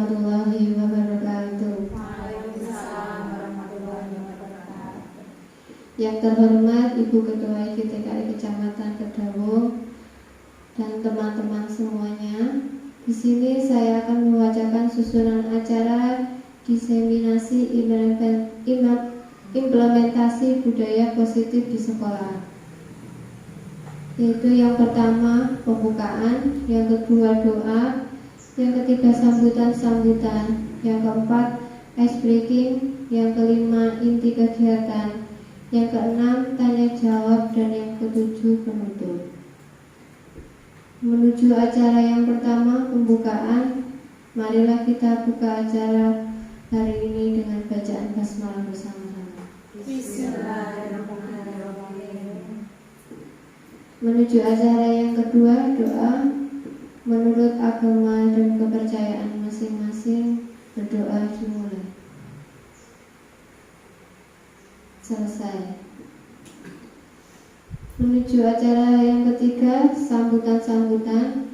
warahmatullahi wabarakatuh. Waalaikumsalam warahmatullahi wabarakatuh. Yang terhormat Ibu Ketua IGTKI Kecamatan Kedawung dan teman-teman semuanya, di sini saya akan membacakan susunan acara diseminasi implementasi budaya positif di sekolah. Yaitu yang pertama pembukaan, yang kedua doa, yang ketiga sambutan-sambutan, yang keempat ice breaking, yang kelima inti kegiatan, yang keenam tanya jawab, dan yang ketujuh penutup. Menuju acara yang pertama pembukaan, marilah kita buka acara hari ini dengan bacaan basmalah bersama-sama. Bismillahirrahmanirrahim. Menuju acara yang kedua, doa. Menurut agama dan kepercayaan masing-masing, berdoa dimulai. Selesai. Menuju acara yang ketiga, sambutan-sambutan.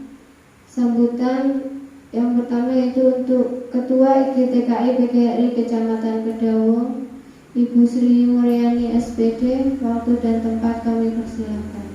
Sambutan yang pertama yaitu untuk Ketua IGTKI PGRI Kecamatan Kedawung, Ibu Sri Mulyani SPD. Waktu dan tempat kami persilakan.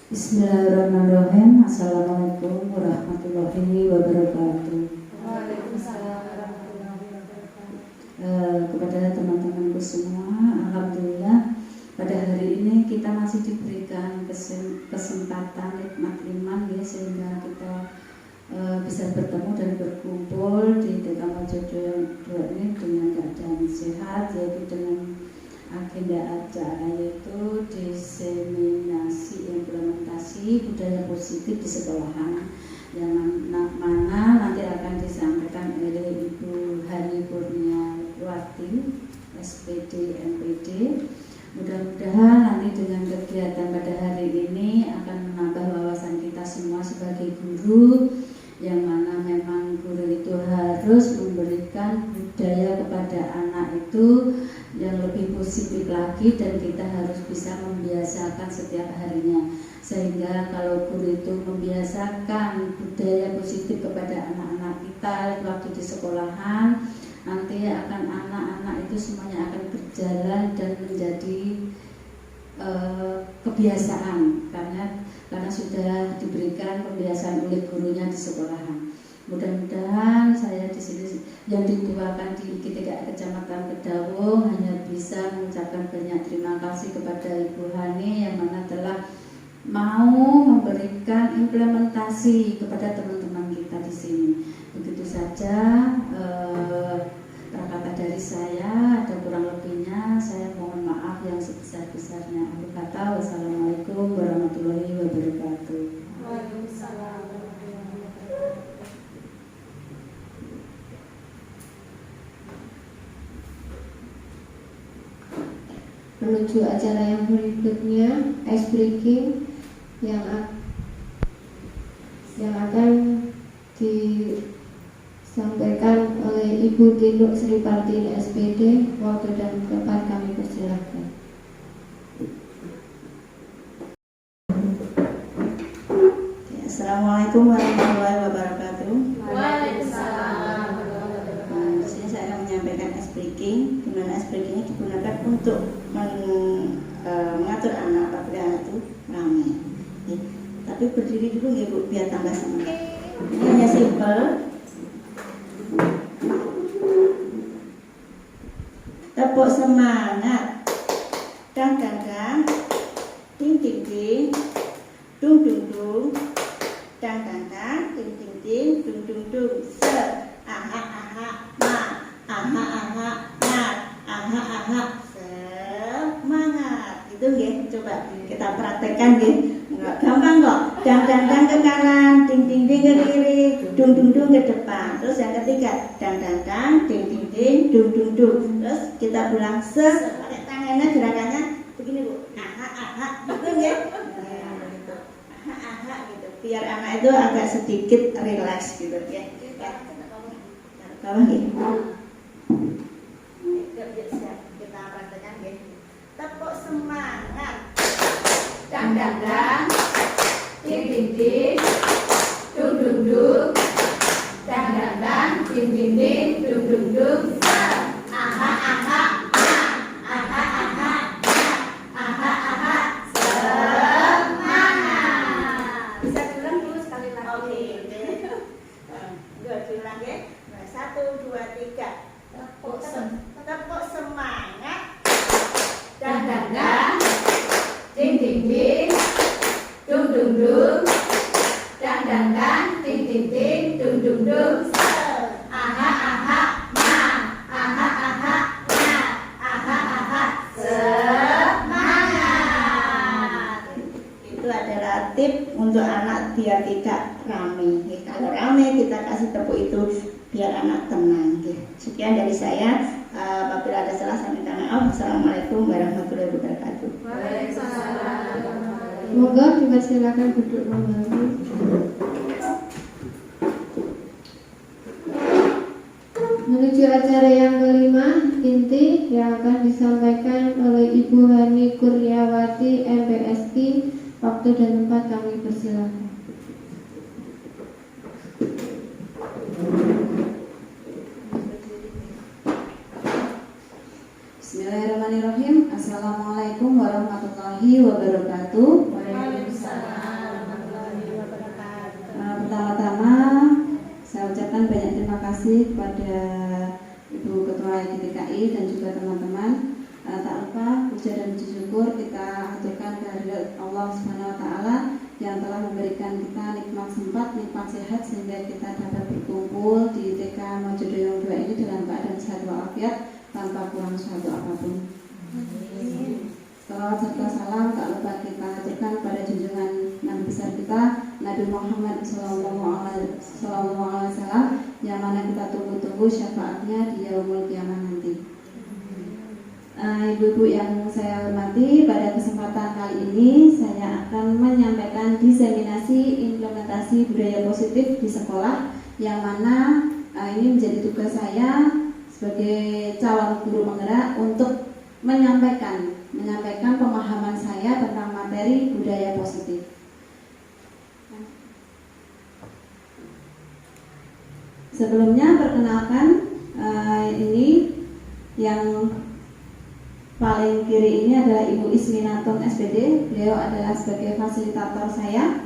Bismillahirrahmanirrahim. Assalamualaikum warahmatullahi wabarakatuh. Waalaikumsalam warahmatullahi wabarakatuh. Kepada teman-temanku semua, alhamdulillah pada hari ini kita masih diberikan kesempatan nikmat iman ya, sehingga kita bisa bertemu dan berkumpul di TK Mojodo yang kedua ini dengan keadaan sehat, yaitu dengan agenda acara yaitu diseminasi implementasi budaya positif di sekolahan, yang mana nanti akan disampaikan oleh Ibu Hani Kurniawati SPD MPD. Mudah-mudahan nanti dengan kegiatan pada hari ini akan menambah wawasan kita semua sebagai guru, yang mana memang guru itu harus memberikan budaya kepada anak itu yang lebih positif lagi, dan kita harus bisa membiasakan setiap harinya, sehingga kalau guru itu membiasakan budaya positif kepada anak-anak kita waktu di sekolahan, nanti akan anak-anak itu semuanya akan berjalan dan menjadi kebiasaan karena sudah diberikan pembiasaan oleh gurunya di sekolahan. Mudah-mudahan saya di sini yang dituakan di IGTKI Kecamatan Kedawung hanya bisa mengucapkan banyak terima kasih kepada Ibu Hani yang mana telah mau memberikan implementasi kepada teman-teman kita di sini. Begitu saja kata dari saya, ada kurang lebihnya saya mohon maaf yang sebesar-besarnya. Aku kata wassalamualaikum warahmatullahi wabarakatuh. Waalaikumsalam warahmatullahi wabarakatuh. Menuju acara yang berikutnya, ice breaking yang akan disampaikan oleh Ibu Tinuk Sri Partini SPD. Waktu dan tempat kami persilahkan. Assalamualaikum warahmatullahi wabarakatuh. Waalaikumsalam warahmatullahi wabarakatuh. Di sini saya akan menyampaikan ice breaking, di mana ice breaking ini digunakan untuk mengatur anak apabila anak itu ramai. Tapi berdiri dulu ya Bu, biar tambah semangat. Ini hanya simpel. Tepuk semangat. Dang dang dang. Ting ting ting. Dung dung dung. Dang dang dang. Ting ting ting. Dung dung dung. Se. Aha aha. Ma. Aha aha. Ma. Aha aha. Semangat. Itu ya. Coba kita praktekkan ya. Enggak gampang kok. Dang dang dang ke kanan, ting ting ting ke kiri, dung dung dung ke depan. Terus yang ketiga, dang dang dang, ting ting ting, dung dung dung. Terus kita ulang pakai tangannya, gerakannya begini Bu. Aha aha, gitu ya. Aha aha gitu. Biar anak itu agak sedikit relax gitu ya. Bawah gitu. Kita praktekkan ya. Tepuk semangat. dang dang dang, ding ding ding, dung dung dung, dang dang dang, ding ding ding, dung dung dung. Aha aha aha aha aha aha aha semangat. Bisa diulang dulu sekali lagi. Oke. Good, diulang ya. Nah, 1, 2, 3. Tepuk Tepuk semangat. dang dang dang, ding ding ding, dung dung dung, dang dang dang, ding ding ding, dung dung dung. Aha aha ma, aha aha ma, aha aha semangat. Itu adalah tip untuk anak biar tidak rame. Kalau rame kita kasih tepuk itu biar anak tenang. Sekian dari saya. Apabila ada salah saya minta maaf. Assalamualaikum warahmatullahi wabarakatuh. Waalaikumsalam. Moga dipersilakan duduk kembali. Menuju acara yang kelima, inti yang akan disampaikan oleh Ibu Hani Kurniawati MPSI. Waktu dan tempat kami persilakan. Bismillahirrahmanirrahim. Assalamualaikum warahmatullahi wabarakatuh. Waalaikumsalam warahmatullahi wabarakatuh. Pertama-tama saya ucapkan banyak terima kasih kepada Ibu Ketua GTKI dan juga teman-teman. Tak lupa puja dan puji syukur kita aturkan kehadirat Allah Subhanahu wa taala yang telah memberikan kita nikmat sempat, nikmat sehat sehingga kita dapat berkumpul di TK Mojodoyong 2 ini dalam keadaan sehat walafiat tanpa kurang suatu apapun. Salawat serta salam tak lupa kita aturkan pada junjungan Nabi besar kita Nabi Muhammad SAW yang mana kita tunggu-tunggu syafaatnya di yaumul kiamah nanti. Ibu-ibu yang saya hormati, pada kesempatan kali ini saya akan menyampaikan diseminasi implementasi budaya positif di sekolah, yang mana ini menjadi tugas saya sebagai calon guru penggerak untuk menyampaikan pemahaman saya tentang materi budaya positif. Sebelumnya perkenalkan, ini yang paling kiri ini adalah Ibu Isminatun SPD. Beliau adalah sebagai fasilitator saya.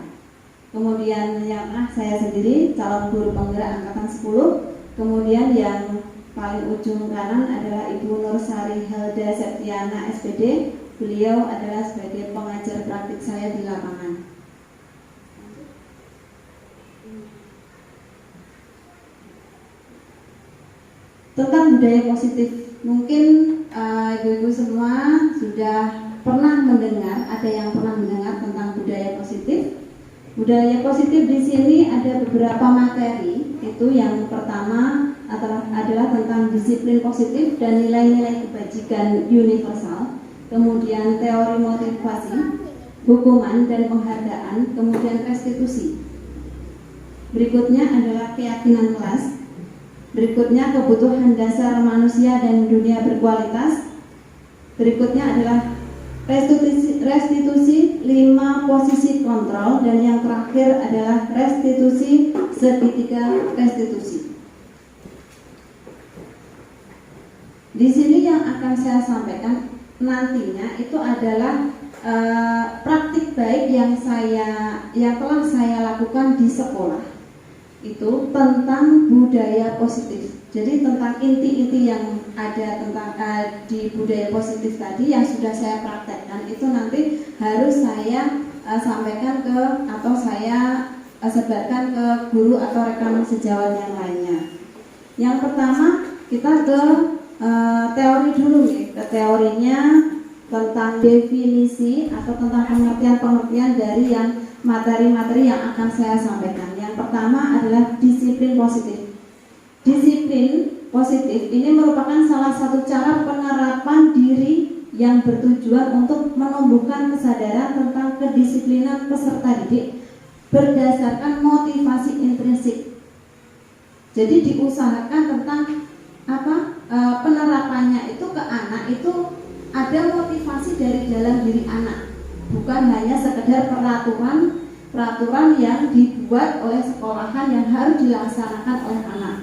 Kemudian yang saya sendiri calon guru penggerak angkatan 10. Kemudian yang paling ujung kanan adalah Ibu Nursari Helda Septiana SPD. Beliau adalah sebagai pengajar praktik saya di lapangan. Tentang budaya positif, mungkin ibu-ibu semua sudah pernah mendengar, ada yang pernah mendengar tentang budaya positif. Budaya positif di sini ada beberapa materi. Itu yang pertama adalah tentang disiplin positif dan nilai-nilai kebajikan universal. Kemudian teori motivasi, hukuman dan penghargaan, kemudian restitusi. Berikutnya adalah keyakinan kelas. Berikutnya kebutuhan dasar manusia dan dunia berkualitas. Berikutnya adalah restitusi 5 posisi kontrol, dan yang terakhir adalah restitusi segitiga restitusi. Di sini yang akan saya sampaikan nantinya itu adalah praktik baik yang telah saya lakukan di sekolah. Itu tentang budaya positif. Jadi tentang inti-inti yang ada tentang di budaya positif tadi yang sudah saya praktekkan itu nanti harus saya sampaikan ke atau saya sebarkan ke guru atau rekan sejawat yang lainnya. Yang pertama kita ke teori dulu ya. Ke teorinya tentang definisi atau tentang pengertian-pengertian dari yang materi-materi yang akan saya sampaikan. Yang pertama adalah disiplin positif. Disiplin positif ini merupakan salah satu cara penerapan diri yang bertujuan untuk menumbuhkan kesadaran tentang kedisiplinan peserta didik berdasarkan motivasi intrinsik. Jadi diusahakan tentang penerapannya itu ke anak itu ada motivasi dari dalam diri anak. bukan hanya sekedar peraturan yang dibuat oleh sekolahan yang harus dilaksanakan oleh anak.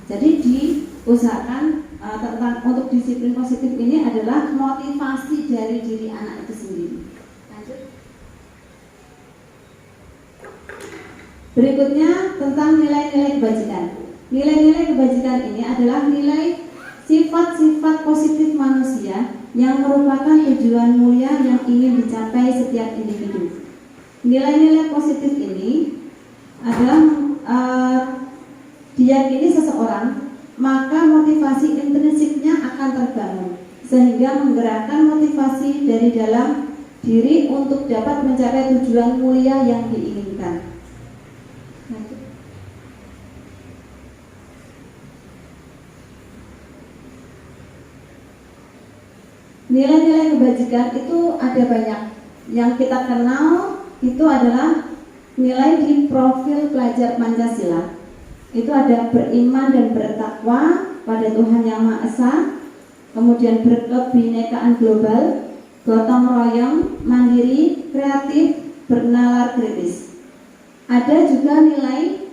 Jadi diusahakan tentang untuk disiplin positif ini adalah motivasi dari diri anak itu sendiri. Lanjut. Berikutnya tentang nilai-nilai kebajikan. Nilai-nilai kebajikan ini adalah nilai sifat-sifat positif manusia yang merupakan tujuan mulia yang ingin dicapai setiap individu. Nilai-nilai positif ini adalah diyakini seseorang, maka motivasi intrinsiknya akan terbangun sehingga menggerakkan motivasi dari dalam diri untuk dapat mencapai tujuan mulia yang diinginkan. Nilai-nilai kebajikan itu ada banyak. Yang kita kenal itu adalah nilai di profil pelajar Pancasila. Itu ada beriman dan bertakwa pada Tuhan Yang Maha Esa, kemudian berkebinekaan global, gotong royong, mandiri, kreatif, bernalar kritis. Ada juga nilai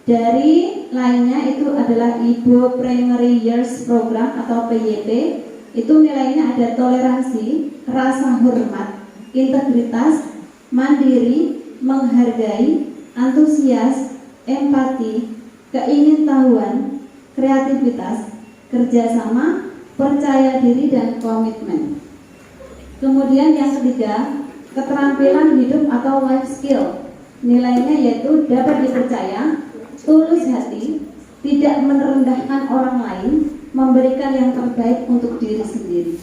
dari lainnya itu adalah Ibo Primary Years Program atau PYP. Itu nilainya ada toleransi, rasa hormat, integritas, mandiri, menghargai, antusias, empati, keingintahuan, kreativitas, kerjasama, percaya diri, dan komitmen. Kemudian yang ketiga, keterampilan hidup atau life skill. Nilainya yaitu dapat dipercaya, tulus hati, tidak merendahkan orang lain, memberikan yang terbaik untuk diri sendiri.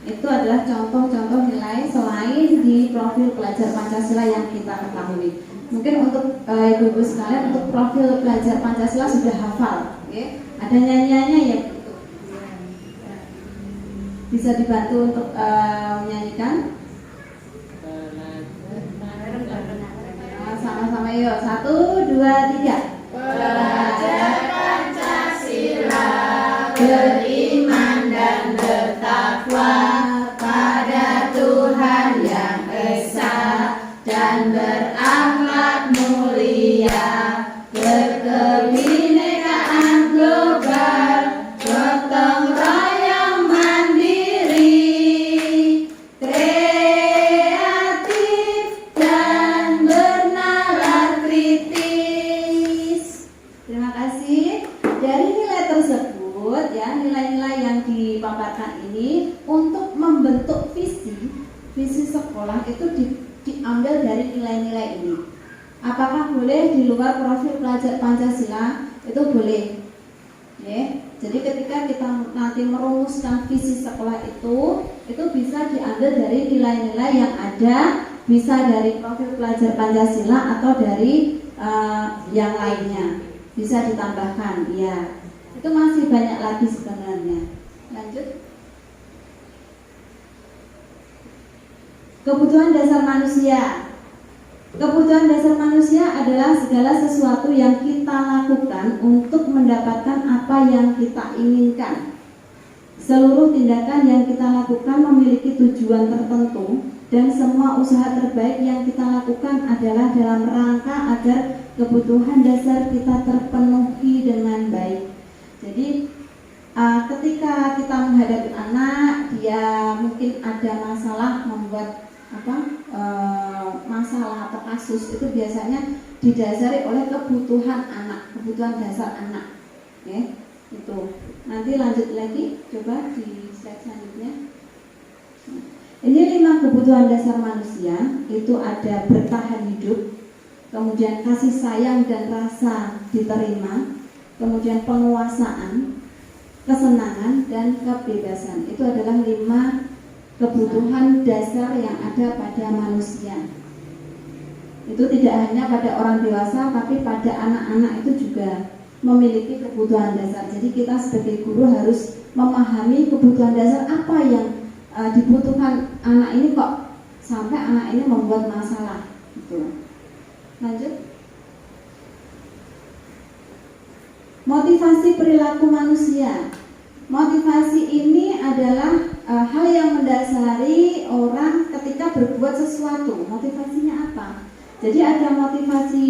Itu adalah contoh-contoh nilai selain di profil pelajar Pancasila yang kita ketahui. Mungkin untuk ibu-ibu sekalian, untuk profil pelajar Pancasila sudah hafal, okay? Ada nyanyiannya ya, bisa dibantu untuk menyanyikan. Sama-sama yuk, 1, 2, 3. Pelajar Pancasila beriman dan bertakwa pada Tuhan Yang Esa dan berakhlak mulia, berkebinekaan global, gotong royong mandiri, kreatif dan bernalar kritis. Terima kasih. Dari nilai tersebut ya, nilai-nilai yang dipaparkan ini untuk membentuk visi sekolah itu diambil dari nilai-nilai ini. Apakah boleh di luar profil pelajar Pancasila? Itu boleh. Ya. Jadi ketika kita nanti merumuskan visi sekolah itu bisa diambil dari nilai-nilai yang ada, bisa dari profil pelajar Pancasila atau dari yang lainnya. Bisa ditambahkan, ya. Itu masih banyak lagi sebenarnya. Lanjut. Kebutuhan dasar manusia. Kebutuhan dasar manusia adalah segala sesuatu yang kita lakukan untuk mendapatkan apa yang kita inginkan. Seluruh tindakan yang kita lakukan memiliki tujuan tertentu, dan semua usaha terbaik yang kita lakukan adalah dalam rangka agar kebutuhan dasar kita terpenuhi dengan baik. Jadi ketika kita menghadapi anak, dia mungkin ada masalah, membuat masalah atau kasus, itu biasanya didasari oleh kebutuhan anak, kebutuhan dasar anak. Oke, itu. Nanti lanjut lagi, coba di slide selanjutnya. Ini 5 kebutuhan dasar manusia. Itu ada bertahan hidup, kemudian kasih sayang dan rasa diterima, kemudian penguasaan, kesenangan, dan kebebasan. Itu adalah 5 kebutuhan dasar yang ada pada manusia. Itu tidak hanya pada orang dewasa, tapi pada anak-anak itu juga memiliki kebutuhan dasar. Jadi kita sebagai guru harus memahami kebutuhan dasar apa yang dibutuhkan anak ini, kok sampai anak ini membuat masalah. Gitu. Lanjut. Motivasi perilaku manusia. Motivasi ini adalah hal yang mendasari orang ketika berbuat sesuatu, motivasinya apa? Jadi ada motivasi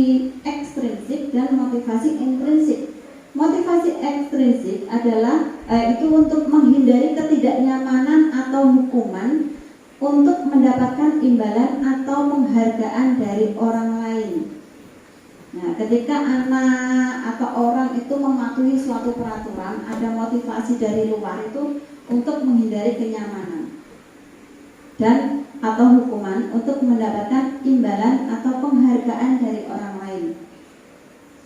ekstrinsik dan motivasi intrinsik. Motivasi ekstrinsik adalah itu untuk menghindari ketidaknyamanan atau hukuman, untuk mendapatkan imbalan atau penghargaan dari orang lain. Nah, ketika anak atau orang itu mematuhi suatu peraturan, ada motivasi dari luar itu untuk menghindari kenyamanan dan atau hukuman, untuk mendapatkan imbalan atau penghargaan dari orang lain.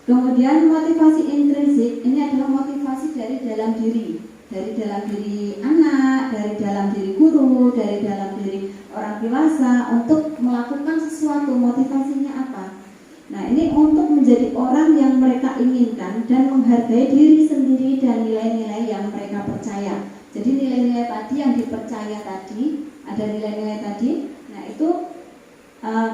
Kemudian motivasi intrinsik ini adalah motivasi dari dalam diri anak, dari dalam diri guru, dari dalam diri orang dewasa untuk melakukan sesuatu. Motivasinya apa? Nah, ini untuk menjadi orang yang mereka inginkan dan menghargai diri sendiri dan nilai-nilai yang mereka percaya. Jadi nilai-nilai tadi yang dipercaya tadi, ada nilai-nilai tadi. Nah, itu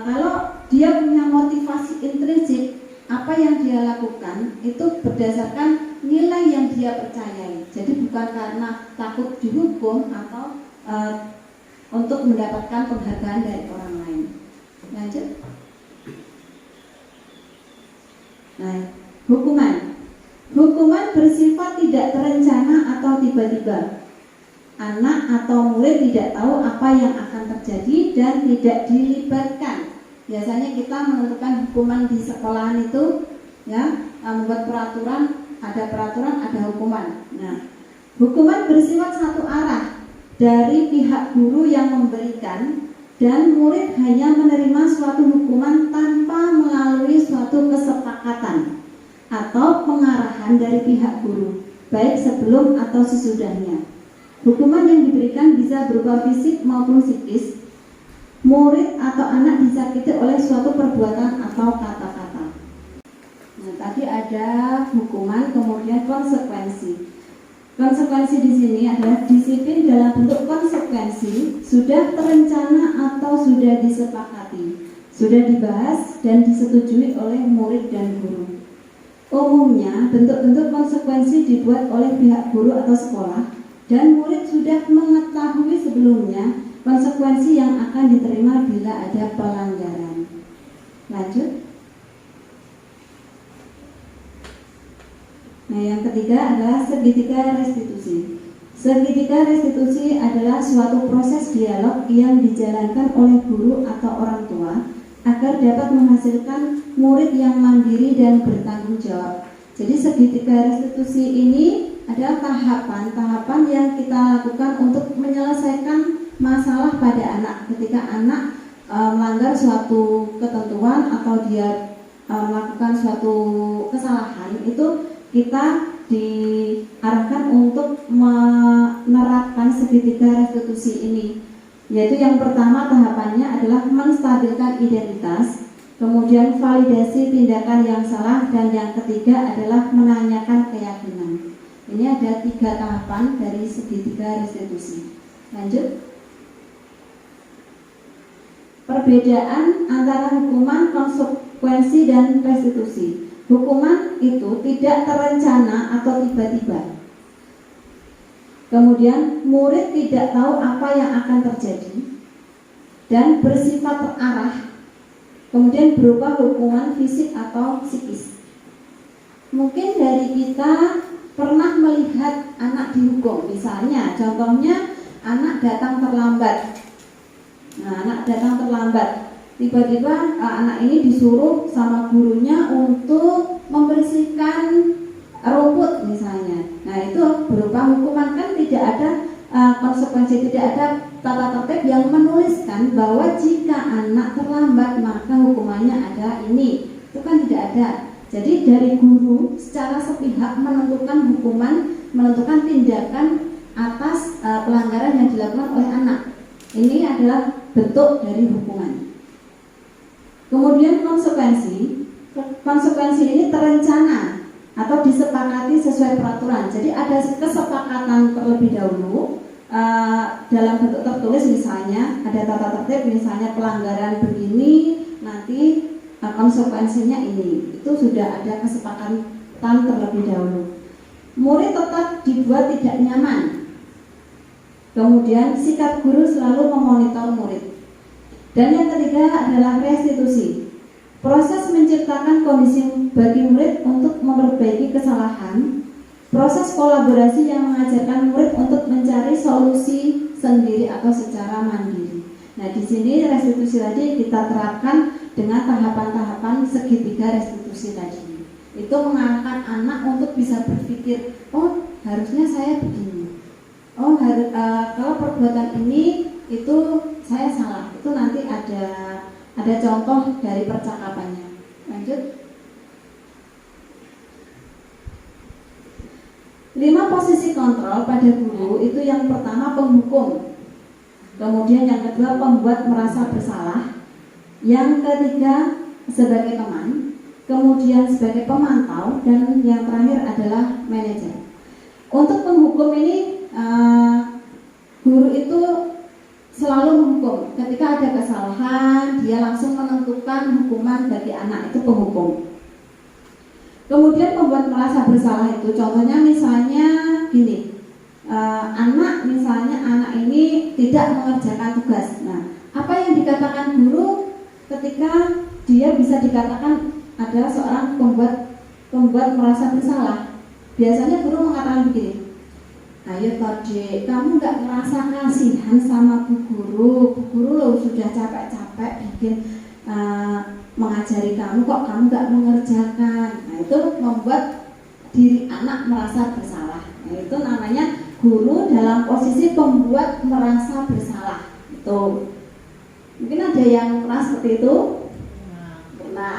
kalau dia punya motivasi intrinsik, apa yang dia lakukan itu berdasarkan nilai yang dia percayai. Jadi bukan karena takut dihukum atau untuk mendapatkan penghargaan dari orang lain. Lanjut. Nah, hukuman bersifat tidak terencana atau tiba-tiba. Anak atau murid tidak tahu apa yang akan terjadi dan tidak dilibatkan. Biasanya kita menentukan hukuman di sekolahan itu, ya, membuat peraturan, ada hukuman. Nah, hukuman bersifat satu arah dari pihak guru yang memberikan, dan murid hanya menerima suatu hukuman tanpa melalui suatu kesepakatan atau pengarahan dari pihak guru, baik sebelum atau sesudahnya. Hukuman yang diberikan bisa berupa fisik maupun psikis. Murid atau anak disakiti oleh suatu perbuatan atau kata-kata. Nah, tadi ada hukuman, kemudian konsekuensi. Konsekuensi di sini adalah disiplin dalam bentuk konsekuensi, sudah terencana atau sudah disepakati, sudah dibahas dan disetujui oleh murid dan guru. Umumnya, bentuk-bentuk konsekuensi dibuat oleh pihak guru atau sekolah, dan murid sudah mengetahui sebelumnya konsekuensi yang akan diterima bila ada pelanggaran. Lanjut. Nah, yang ketiga adalah segitiga restitusi. Segitiga restitusi adalah suatu proses dialog yang dijalankan oleh guru atau orang tua agar dapat menghasilkan murid yang mandiri dan bertanggung jawab. Jadi segitiga restitusi ini adalah tahapan-tahapan yang kita lakukan untuk menyelesaikan masalah pada anak. Ketika anak melanggar suatu ketentuan atau dia melakukan suatu kesalahan, itu kita diarahkan untuk menerapkan segitiga restitusi ini. Yaitu yang pertama tahapannya adalah menstabilkan identitas, kemudian validasi tindakan yang salah, dan yang ketiga adalah menanyakan keyakinan. Ini ada 3 tahapan dari segitiga restitusi. Lanjut. Perbedaan antara hukuman, konsekuensi, dan restitusi. Hukuman itu tidak terencana atau tiba-tiba. Kemudian murid tidak tahu apa yang akan terjadi dan bersifat terarah. Kemudian berupa hukuman fisik atau psikis. Mungkin dari kita pernah melihat anak dihukum. Misalnya, contohnya anak datang terlambat. Nah, anak datang terlambat. Tiba-tiba anak ini disuruh sama gurunya untuk membersihkan rumput misalnya. Nah, itu berupa hukuman, kan tidak ada konsekuensi, tidak ada tata tertib yang menuliskan bahwa jika anak terlambat maka hukumannya ada ini. Itu kan tidak ada. Jadi dari guru secara sepihak menentukan hukuman, menentukan tindakan atas pelanggaran yang dilakukan oleh anak. Ini adalah bentuk dari hukuman. Kemudian konsekuensi ini terencana atau disepakati sesuai peraturan. Jadi ada kesepakatan terlebih dahulu dalam bentuk tertulis, misalnya ada tata tertib, misalnya pelanggaran begini, nanti konsekuensinya ini. Itu sudah ada kesepakatan terlebih dahulu. Murid tetap dibuat tidak nyaman. Kemudian sikap guru selalu memonitor murid. Dan yang ketiga adalah restitusi. Proses menciptakan kondisi bagi murid untuk memperbaiki kesalahan. Proses kolaborasi yang mengajarkan murid untuk mencari solusi sendiri atau secara mandiri. Nah, di sini restitusi tadi kita terapkan dengan tahapan-tahapan segitiga restitusi tadi. Itu mengarahkan anak untuk bisa berpikir, oh harusnya saya begini. Oh kalau perbuatan ini itu saya salah. Itu nanti ada contoh dari percakapannya. Lanjut. 5 posisi kontrol pada guru itu yang pertama penghukum. Kemudian yang kedua pembuat merasa bersalah. Yang ketiga sebagai teman. Kemudian sebagai pemantau. Dan yang terakhir adalah manajer. Untuk penghukum ini guru itu selalu menghukum. Ketika ada kesalahan, dia langsung menentukan hukuman bagi anak, itu penghukum. Kemudian pembuat merasa bersalah itu contohnya misalnya gini, anak ini tidak mengerjakan tugas. Nah, apa yang dikatakan guru ketika dia bisa dikatakan adalah seorang pembuat merasa bersalah? Biasanya guru mengatakan begini, ayo Dek, kamu nggak ngerasa kasihan sama Bu Guru loh sudah capek-capek bikin mengajari kamu, kok kamu nggak mengerjakan. Nah, itu membuat diri anak merasa bersalah. Nah, itu namanya guru dalam posisi pembuat merasa bersalah. Itu mungkin ada yang pernah seperti itu. Pernah.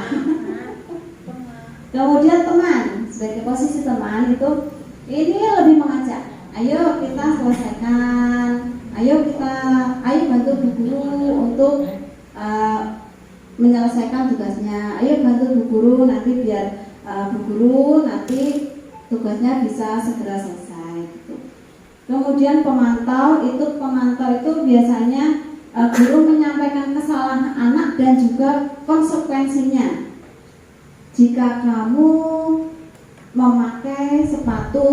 Kemudian teman, sebagai posisi teman itu ini lebih mengajak. Ayo kita selesaikan. Ayo bantu Bu Guru untuk menyelesaikan tugasnya. Ayo bantu Bu Guru nanti biar Bu Guru nanti tugasnya bisa segera selesai. Gitu. Kemudian pemantau itu biasanya guru menyampaikan kesalahan anak dan juga konsekuensinya. Jika kamu memakai sepatu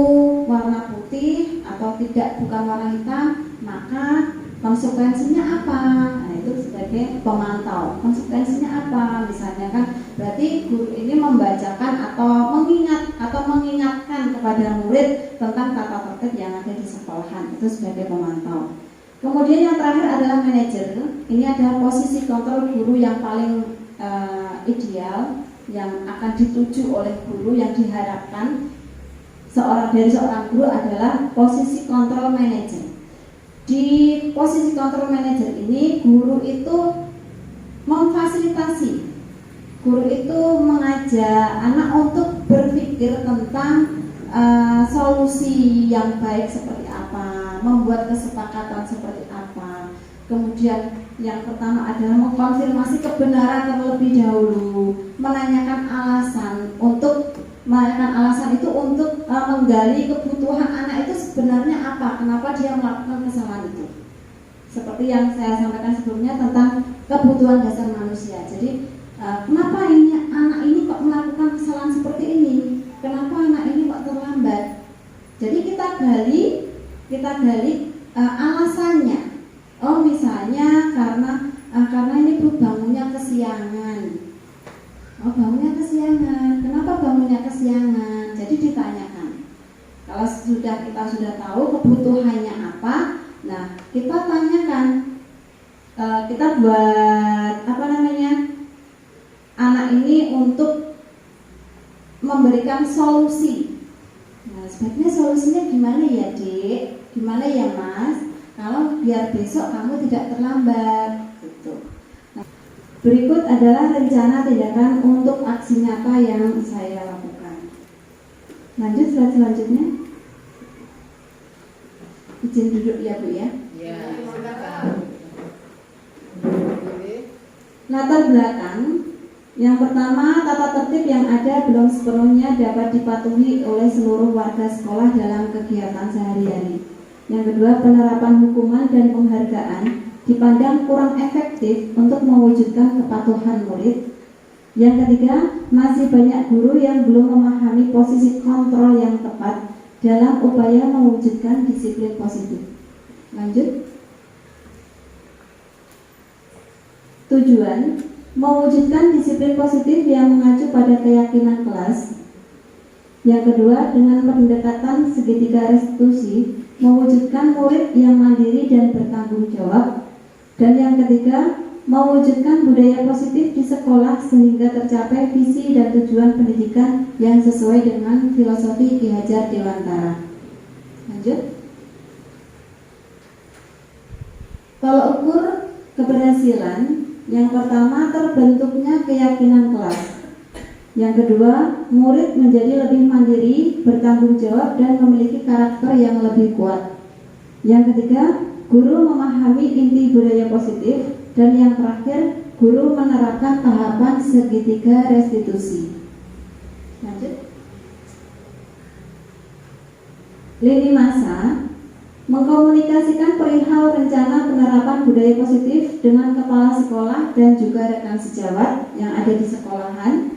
warna putih atau bukan warna hitam, maka konsekuensinya apa? Nah, itu sebagai pemantau. Konsekuensinya apa? Misalnya kan berarti guru ini membacakan atau mengingatkan kepada murid tentang tata tertib yang ada di sekolahan. Itu sebagai pemantau. Kemudian yang terakhir adalah manajer. Ini adalah posisi kontrol guru yang paling ideal, yang akan dituju oleh guru, yang diharapkan dari seorang guru adalah posisi kontrol manajer. Di posisi kontrol manajer ini guru itu memfasilitasi, guru itu mengajak anak untuk berpikir tentang solusi yang baik seperti apa, membuat kesepakatan seperti apa. Kemudian yang pertama adalah mengkonfirmasi kebenaran terlebih dahulu, menanyakan alasan itu untuk menggali kebutuhan anak itu sebenarnya apa, kenapa dia melakukan kesalahan itu. Seperti yang saya sampaikan sebelumnya tentang kebutuhan dasar manusia. Jadi kenapa anak ini kok melakukan kesalahan seperti ini? Kenapa anak ini kok terlambat? Jadi kita gali alasannya. Oh, misalnya karena ini Bu bangunnya kesiangan. Oh, bangunnya kesiangan. Kenapa bangunnya kesiangan? Jadi ditanyakan. Kalau kita sudah tahu kebutuhannya apa, nah kita tanyakan. Kita buat anak ini untuk memberikan solusi. Nah, sebaiknya solusinya gimana ya, Dek? Gimana ya, Mas? Kalau biar besok kamu tidak terlambat, gitu. Nah, berikut adalah rencana tindakan untuk aksi nyata yang saya lakukan. Lanjut slide selanjutnya. Izin duduk ya Bu ya. Ya, silakan. Latar belakang. Yang pertama, tata tertib yang ada belum sepenuhnya dapat dipatuhi oleh seluruh warga sekolah dalam kegiatan sehari-hari. Yang kedua, penerapan hukuman dan penghargaan dipandang kurang efektif untuk mewujudkan kepatuhan murid. Yang ketiga, masih banyak guru yang belum memahami posisi kontrol yang tepat dalam upaya mewujudkan disiplin positif. Lanjut. Tujuan mewujudkan disiplin positif yang mengacu pada keyakinan kelas. Yang kedua, dengan pendekatan segitiga restitusi, mewujudkan murid yang mandiri dan bertanggung jawab. Dan yang ketiga, mewujudkan budaya positif di sekolah sehingga tercapai visi dan tujuan pendidikan yang sesuai dengan filosofi Ki Hajar Dewantara. Lanjut. Tolak ukur keberhasilan, yang pertama terbentuknya keyakinan kelas. Yang kedua, murid menjadi lebih mandiri, bertanggung jawab, dan memiliki karakter yang lebih kuat. Yang ketiga, guru memahami inti budaya positif. Dan yang terakhir, guru menerapkan tahapan segitiga restitusi. Lanjut. Lini masa mengkomunikasikan perihal rencana penerapan budaya positif dengan kepala sekolah dan juga rekan sejawat yang ada di sekolahan.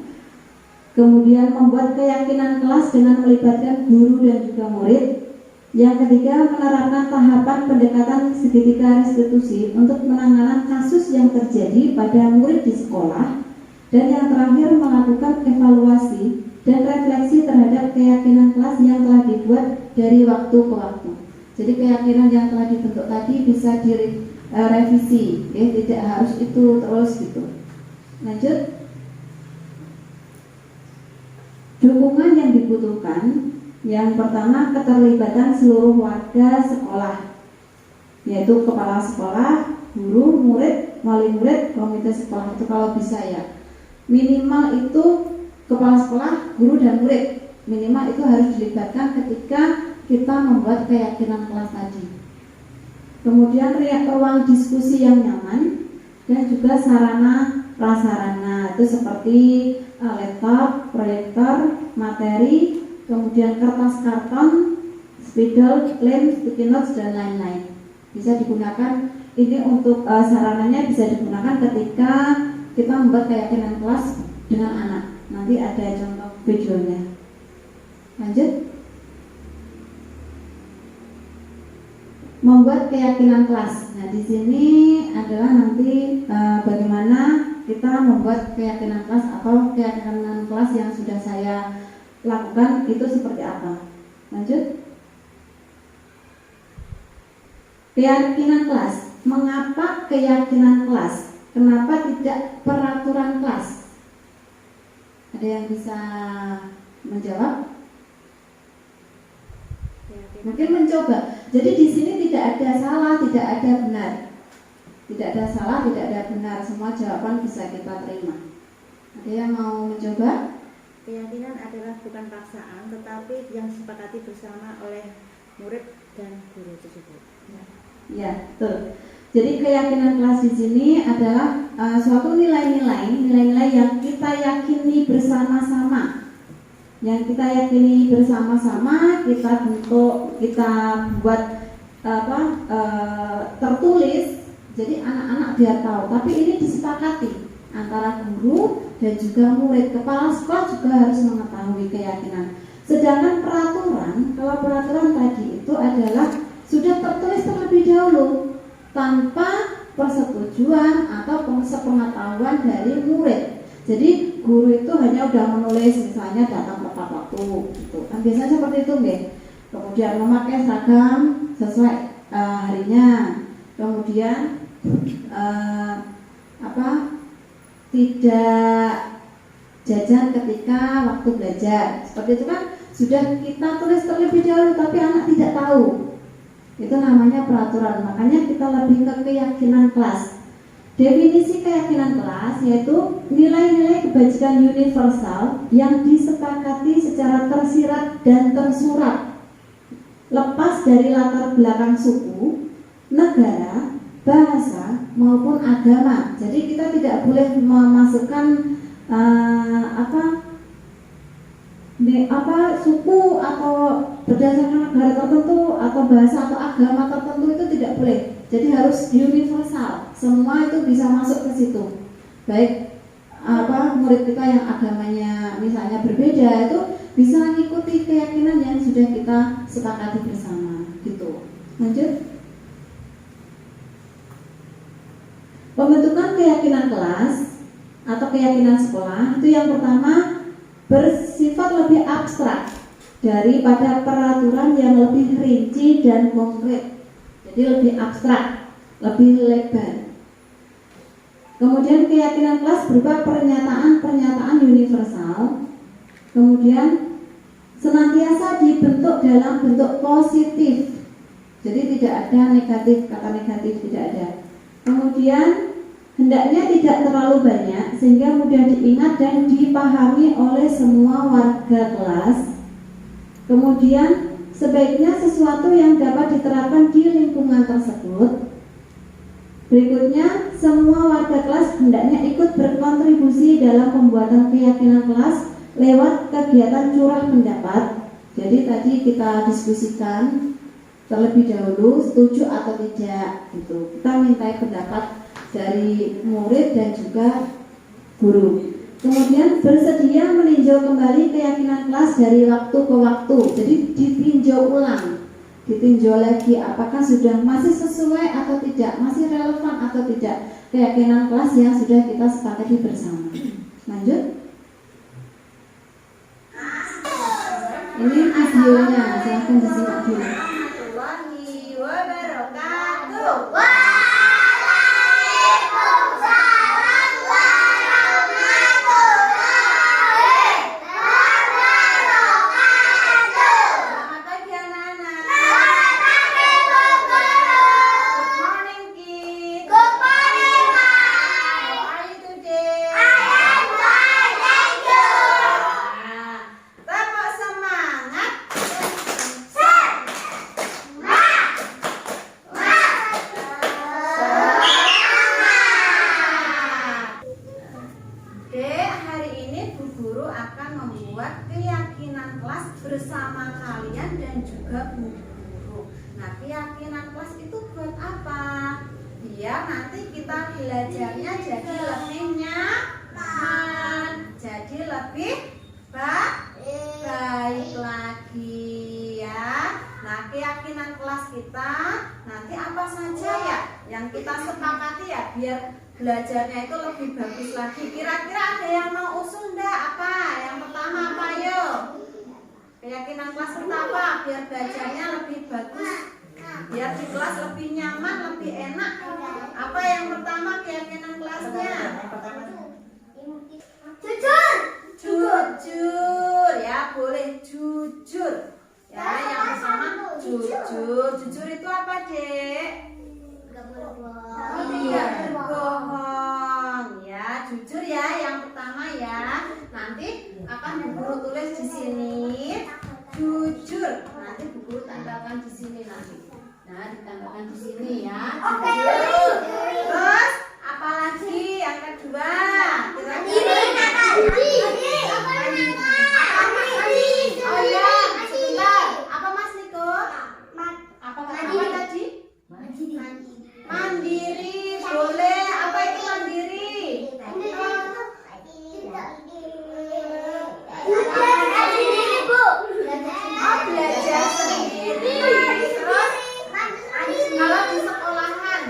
Kemudian membuat keyakinan kelas dengan melibatkan guru dan juga murid. Yang ketiga, menerapkan tahapan pendekatan segitiga restitusi untuk penanganan kasus yang terjadi pada murid di sekolah. Dan yang terakhir, melakukan evaluasi dan refleksi terhadap keyakinan kelas yang telah dibuat dari waktu ke waktu. Jadi keyakinan yang telah dibentuk tadi bisa direvisi, ya, tidak harus itu terus gitu. Lanjut. Dukungan yang dibutuhkan, yang pertama keterlibatan seluruh warga sekolah, yaitu kepala sekolah, guru, murid, wali murid, komite sekolah itu kalau bisa ya. Minimal itu kepala sekolah, guru dan murid, minimal itu harus dilibatkan ketika kita membuat keyakinan kelas tadi. Kemudian ruang diskusi yang nyaman dan juga sarana prasarana itu seperti laptop, proyektor, materi, kemudian kertas karton, spidol, lem, sticky notes dan lain-lain. Bisa digunakan ini untuk sarananya bisa digunakan ketika kita membuat keyakinan kelas dengan anak. Nanti ada contoh videonya. Lanjut. Membuat keyakinan kelas. Nah, di sini adalah nanti bagaimana kita membuat keyakinan kelas atau keyakinan kelas yang sudah saya lakukan itu seperti apa. Lanjut. Keyakinan kelas. Mengapa keyakinan kelas? Kenapa tidak peraturan kelas? Ada yang bisa menjawab? Mungkin mencoba. Jadi di sini tidak ada salah, tidak ada benar. Tidak ada salah, tidak ada benar. Semua jawaban bisa kita terima. Ada yang mau mencoba? Keyakinan adalah bukan paksaan, tetapi yang disepakati bersama oleh murid dan guru tersebut. Ya, betul. Jadi keyakinan kelas di sini adalah suatu nilai-nilai yang kita yakini bersama-sama. Yang kita yakini bersama-sama, kita bentuk, kita buat tertulis. Jadi anak-anak biar tahu. Tapi ini disepakati antara guru dan juga murid. Kepala sekolah juga harus mengetahui keyakinan. Sedangkan peraturan, kalau peraturan tadi itu adalah sudah tertulis terlebih dahulu tanpa persetujuan atau sepengetahuan dari murid. Jadi guru itu hanya udah menulis misalnya datang tepat waktu gitu. Kan biasanya seperti itu nggih. Kemudian memakai seragam sesuai harinya. Kemudian tidak jajan ketika waktu belajar. Seperti itu kan sudah kita tulis terlebih dahulu tapi anak tidak tahu. Itu namanya peraturan. Makanya kita lebih ke keyakinan kelas. Definisi keyakinan kelas yaitu nilai-nilai kebajikan universal yang disepakati secara tersirat dan tersurat, lepas dari latar belakang suku, negara, bahasa maupun agama. Jadi kita tidak boleh memasukkan suku atau berdasarkan negara tertentu atau bahasa atau agama tertentu, itu tidak boleh. Jadi harus universal, semua itu bisa masuk ke situ. Baik murid kita yang agamanya misalnya berbeda itu bisa mengikuti keyakinan yang sudah kita sepakati bersama gitu. Lanjut. Pembentukan keyakinan kelas atau keyakinan sekolah itu yang pertama bersifat lebih abstrak daripada peraturan yang lebih rinci dan konkret. Jadi lebih abstrak, lebih lebar. Kemudian keyakinan kelas berupa pernyataan-pernyataan universal. Kemudian senantiasa dibentuk dalam bentuk positif. Jadi tidak ada negatif, kata negatif tidak ada. Kemudian hendaknya tidak terlalu banyak sehingga mudah diingat dan dipahami oleh semua warga kelas. Kemudian sebaiknya sesuatu yang dapat diterapkan di lingkungan tersebut. Berikutnya, semua warga kelas hendaknya ikut berkontribusi dalam pembuatan keyakinan kelas lewat kegiatan curah pendapat. Jadi tadi kita diskusikan terlebih dahulu setuju atau tidak gitu. Kita mintai pendapat dari murid dan juga guru. Kemudian bersedia meninjau kembali keyakinan kelas dari waktu ke waktu. Jadi ditinjau ulang, ditinjau lagi apakah sudah masih sesuai atau tidak, masih relevan atau tidak keyakinan kelas yang sudah kita sepakati bersama. Lanjut. Ini videonya, silahkan disimak dulu. Warahmatullahi wabarakatuh. Selamat pagi anak-anak. Good morning kids. How are you today? Nah, tetap semangat. Dek, hari ini Bu Guru akan membuat keyakinan kelas bersama kalian dan juga Bu Guru. Nah, keyakinan kelas itu buat apa? Biar nanti kita belajarnya jadi lebih nyaman, jadi lebih baik lagi ya. Nah, keyakinan kelas kita nanti apa saja ya yang kita sepakati ya biar belajarnya itu lebih bagus lagi. Kira-kira ada yang mau usul enggak? Apa? Yang pertama apa yuk? Keyakinan kelas kita apa? Biar belajarnya lebih bagus, biar di kelas lebih nyaman, lebih enak. Apa yang pertama keyakinan kelasnya? Jujur ya, boleh jujur ya. Yang pertama jujur itu apa dek? Iya, bohong ya, jujur ya yang pertama ya. Nanti akan Bu Guru tulis di sini jujur. Nanti Bu Guru tambahkan di sini nanti. Nah, ditambahkan di sini ya. Jujur. Terus apalagi yang kedua? Oh ya, sebentar. Apa Mas Niko? Apa tadi? Mandiri, boleh. Apa itu mandiri? Oh, belajar sendiri. Terus kalau di sekolahan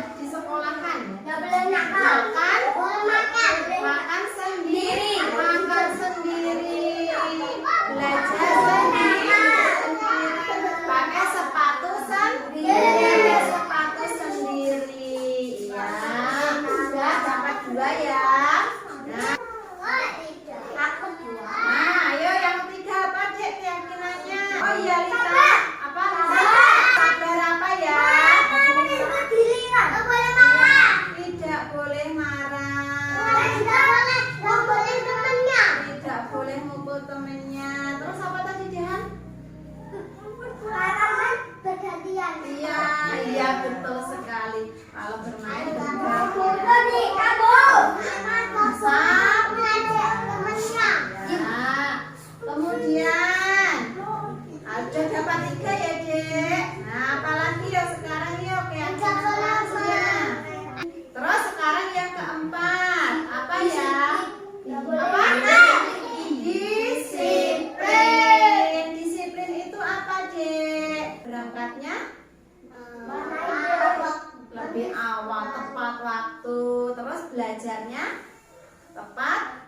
Tepat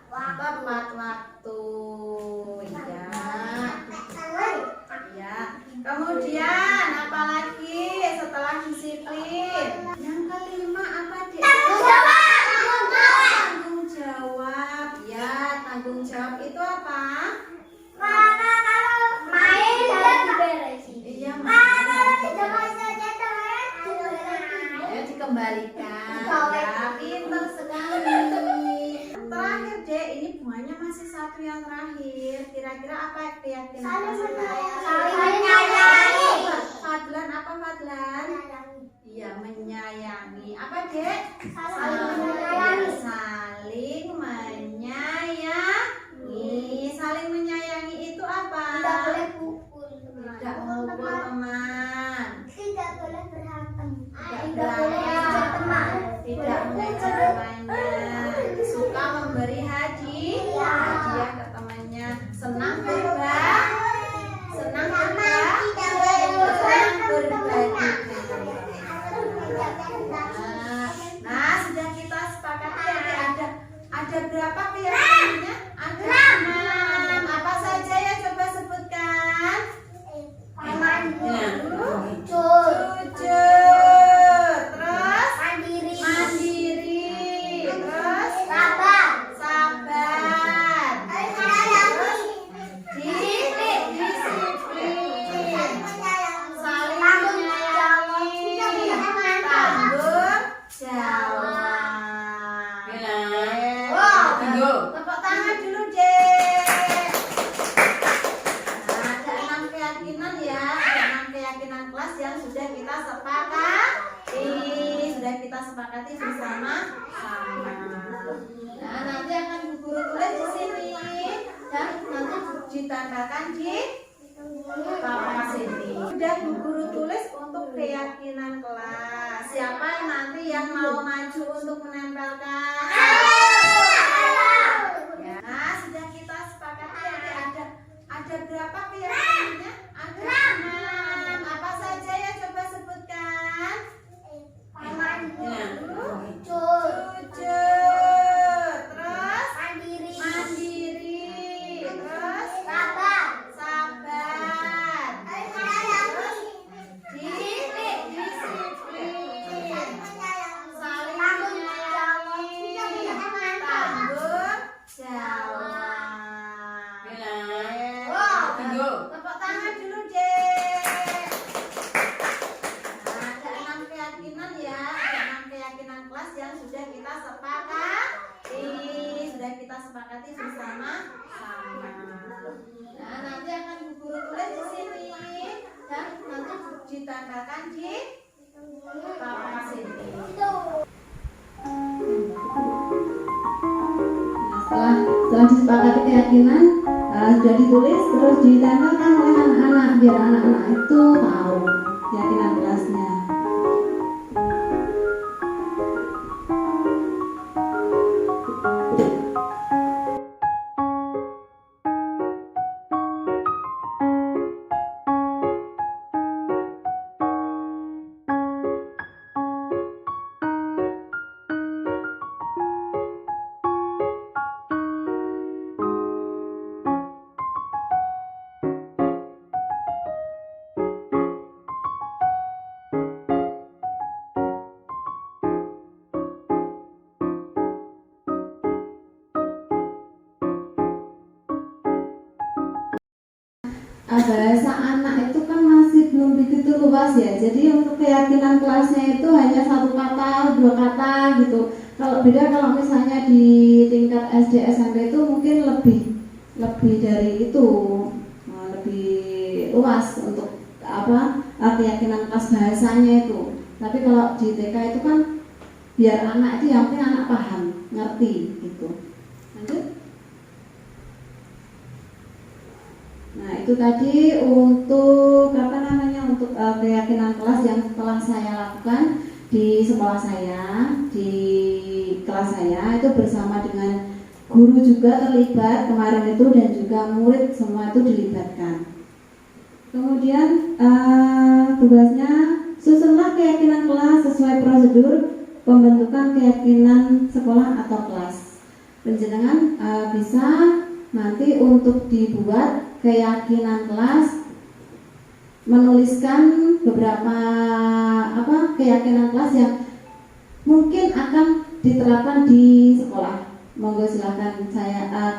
waktu. Ya. Kemudian apa lagi setelah disiplin? Yang kelima apa, Dek? Tanggung jawab. Ya, tanggung jawab itu apa? Iya, ya, dikembalikan. Ya, pintar sekali. Terakhir, Dek, ini bunganya masih satu yang terakhir. Kira-kira apa keyakinan? Fadlan apa Fadlan? Iya, menyayangi. Apa, Dek? Saling menyayangi. Saling menyayangi itu apa? Tidak memukul teman. Tidak mengejar temannya. Suka memberi hadiah ke temannya. Senang berbagi. Nah, sudah kita sepakati ada berapa keyakinannya? Ada 6. Apa saja ya, coba sebutkan. Jujur, terus mandiri, terus sabar, terus disiplin, saling menyayangi, tanggung jawab. Tepuk tangan dulu, Dek. Nah, ada 6 keyakinan ya, ada 6 keyakinan kelas yang sudah kita sepakati bersama-sama. Nah, nanti akan Bu Guru tulis di sini dan nanti ditambahkan di papan sini. Sudah Bu Guru tulis untuk keyakinan kelas. Siapa yang nanti yang mau maju untuk menempelkan? Ya, nah, sudah kita sepakati ada berapa keyakinannya? Ada 6. Apa saja ya, coba sebutkan. Jujur, terus mandiri, terus sabar, terus disiplin, saling menyayangi, tanggung jawab. Tepuk tangan dulu, Dek. Nah, ada 6 keyakinan ya, ada 6 keyakinan kelas yang sudah kita sepakati bersama-sama. Nah, nanti akan Bu Guru tulis di sini dan nanti ditambahkan di papan sini. Nah, setelah disepakati keyakinan sudah ditulis, terus ditempelkan oleh anak-anak biar anak-anak itu tahu keyakinan kelasnya. Bahasa anak itu kan masih belum begitu luas ya, jadi untuk keyakinan kelasnya itu hanya 1 kata, 2 kata gitu. Kalau beda kalau misalnya di tingkat SD SMP itu mungkin lebih dari itu, lebih luas untuk keyakinan kelas bahasanya itu. Tapi kalau di TK itu kan biar anak itu yang penting anak paham, ngerti gitu. Lanjut. Nah, itu tadi untuk untuk keyakinan kelas yang telah saya lakukan di sekolah saya, di kelas saya itu bersama dengan guru juga terlibat kemarin itu dan juga murid semua itu dilibatkan. Kemudian tugasnya susunlah keyakinan kelas sesuai prosedur pembentukan keyakinan sekolah atau kelas. Penjenengan bisa nanti untuk dibuat keyakinan kelas, menuliskan beberapa keyakinan kelas yang mungkin akan diterapkan di sekolah. Monggo silakan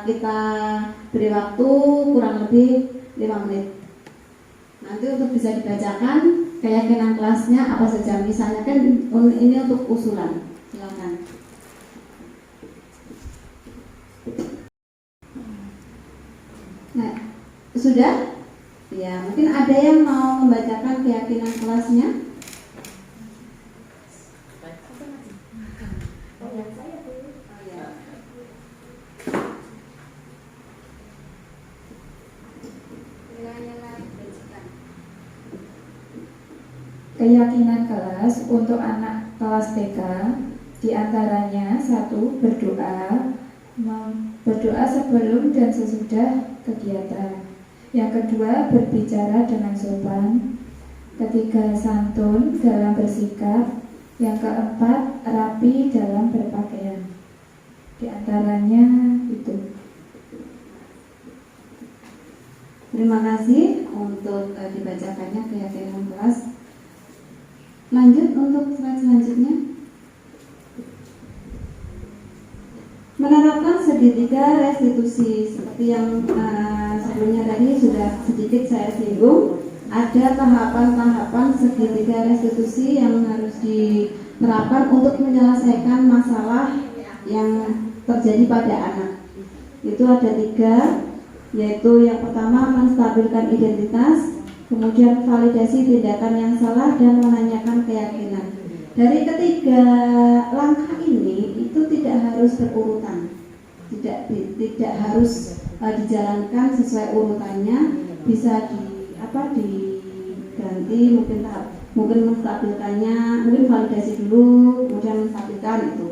kita beri waktu kurang lebih 5 menit. Nanti untuk bisa dibacakan keyakinan kelasnya apa saja. Misalnya kan ini untuk usulan. Silakan. Nah, sudah? Ya, mungkin ada yang mau membacakan keyakinan kelasnya. Keyakinan kelas untuk anak kelas TK diantaranya 1. Berdoa sebelum dan sesudah kegiatan. Yang kedua, berbicara dengan sopan. Ketiga, santun dalam bersikap. Yang keempat, rapi dalam berpakaian. Diantaranya itu. Terima kasih untuk dibacakannya keyakinan kelas. Lanjut untuk slide selanjutnya. Menerapkan segitiga restitusi seperti yang sebelumnya tadi sudah sedikit saya singgung. Ada tahapan-tahapan segitiga restitusi yang harus diterapkan untuk menyelesaikan masalah yang terjadi pada anak. Itu ada 3, yaitu yang pertama menstabilkan identitas, kemudian validasi tindakan yang salah, dan menanyakan keyakinan. Dari ketiga langkah ini itu tidak harus berurutan, tidak harus dijalankan sesuai urutannya, bisa diganti, mungkin menstabilkannya, mungkin validasi dulu, kemudian menstabilkan itu.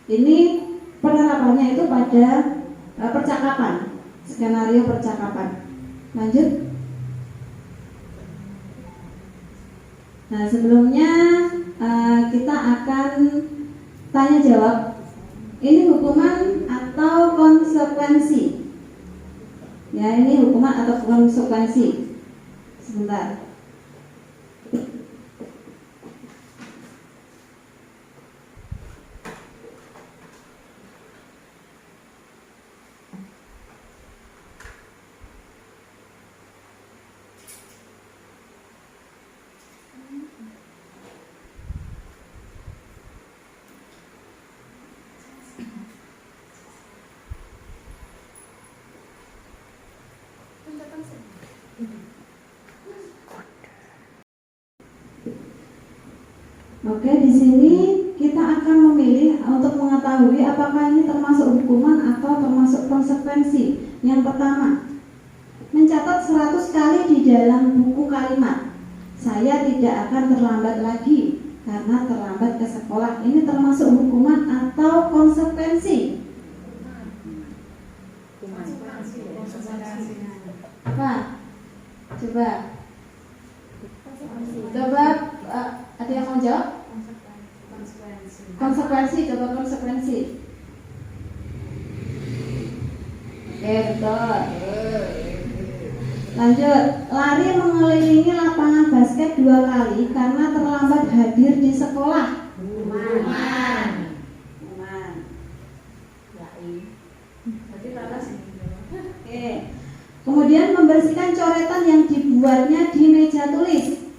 Ini penerapannya itu pada percakapan, skenario percakapan. Lanjut. Nah, sebelumnya kita akan tanya jawab. Ini hukuman atau konsekuensi? Ya, ini hukuman atau konsekuensi? Sebentar. Oke, di sini kita akan memilih untuk mengetahui apakah ini termasuk hukuman atau termasuk konsekuensi. Yang pertama, mencatat 100 kali di dalam buku kalimat, saya tidak akan terlambat lagi karena terlambat ke sekolah. Ini termasuk hukuman atau konsekuensi? Apa? Coba ada yang mau jawab? Konsekuensi, coba konsekuensi. Oke, betul. Lanjut, lari mengelilingi lapangan basket 2 kali karena terlambat hadir di sekolah. Hukuman. Oke. Kemudian membersihkan coretan yang dibuatnya di meja tulis.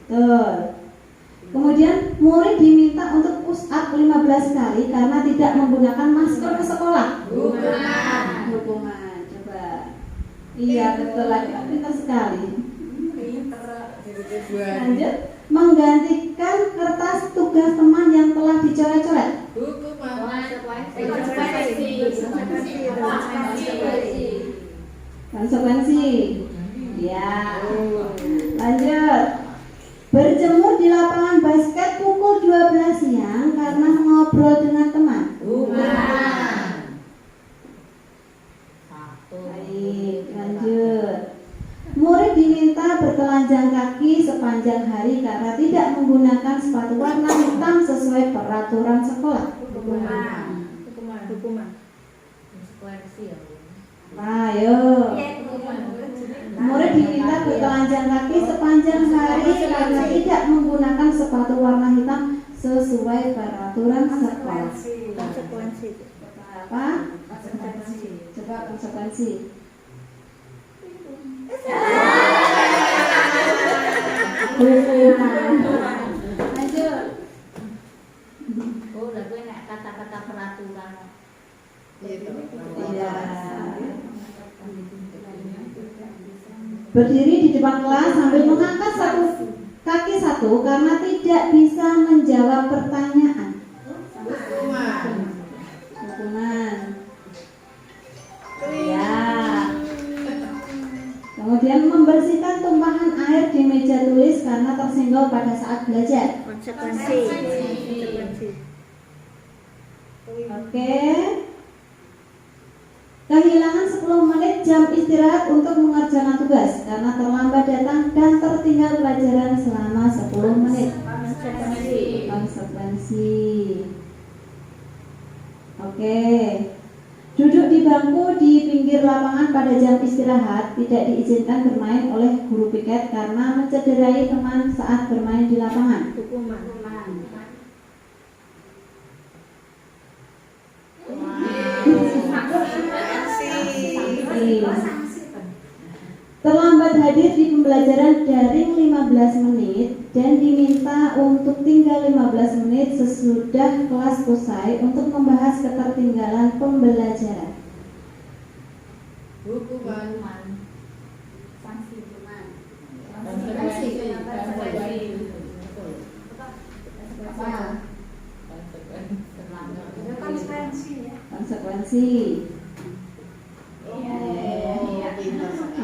Betul. Kemudian murid diminta untuk push up 15 kali karena tidak menggunakan masker ke sekolah. Hukuman. Coba. Iya, betul lagi. Pintar sekali. Lanjut. Menggantikan kertas tugas teman yang telah dicoret-coret. Konsekuensi. Ya. Lanjut. Berjemur di lapangan basket pukul 12 siang karena ngobrol dengan teman. Baik, lanjut. Murid diminta bertelanjang kaki sepanjang hari karena tidak menggunakan menggunakan sepatu warna hitam sesuai peraturan sekolah? Hukuman. Nah, ayo. Murid diminta bertelanjang kaki sepanjang hari karena tidak menggunakan sepatu warna hitam sesuai peraturan sekolah. Konsekuensi. Apa? Coba konsekuensi. Lanjut. Oh, lagu enak kata-kata peraturan. Iya. Berdiri di depan kelas sambil mengangkat kaki satu karena tidak bisa menjawab pertanyaan. Hukuman. Ya. Kemudian membersihkan tumpahan air di meja tulis karena tersenggol pada saat belajar. Konsekuensi. Oke. Kehilangan 10 menit jam istirahat untuk mengerjakan tugas karena terlambat datang dan tertinggal pelajaran selama 10 menit. Konsekuensi. Oke. Duduk di bangku di pinggir lapangan pada jam istirahat tidak diizinkan bermain oleh guru piket karena mencederai teman saat bermain di lapangan. Hukuman. Terlambat hadir di pembelajaran daring 15 menit dan diminta untuk tinggal 15 menit sesudah kelas selesai untuk membahas ketertinggalan pembelajaran. Hukuman. Konsekuensi.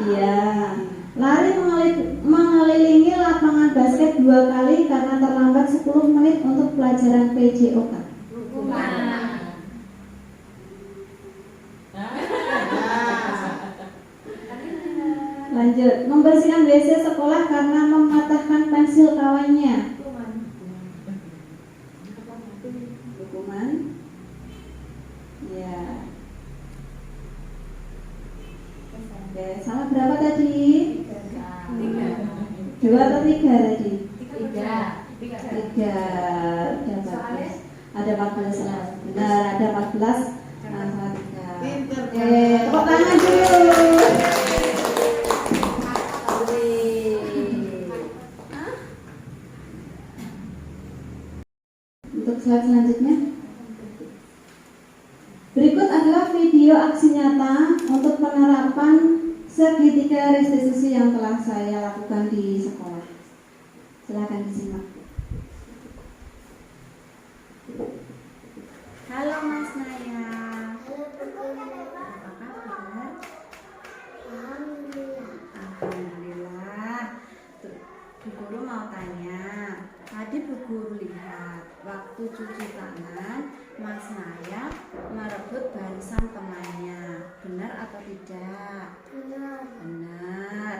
Iya. Lari mengelilingi lapangan basket 2 kali karena terlambat 10 menit untuk pelajaran PJOK. Lanjut, membersihkan WC sekolah karena mematahkan pensil kawannya. Hukuman. Ya. Oke, salah berapa tadi? 2 atau 3 tadi? 3. Ada 14. Ada 14 lah. Benar, ada 14. Salah 3. Oke, tepuk tangan dulu. Untuk slide selanjutnya. Berikut adalah video aksi nyata untuk penerapan segitiga restitusi yang telah saya lakukan di sekolah. Silakan disimak. Halo Mas Naya. Apa kabar? Alhamdulillah. Tuh, Bu Guru mau tanya. Tadi Bu Guru lihat waktu cuci tangan Mas Naya merebut barisan temannya. Benar atau tidak? Benar.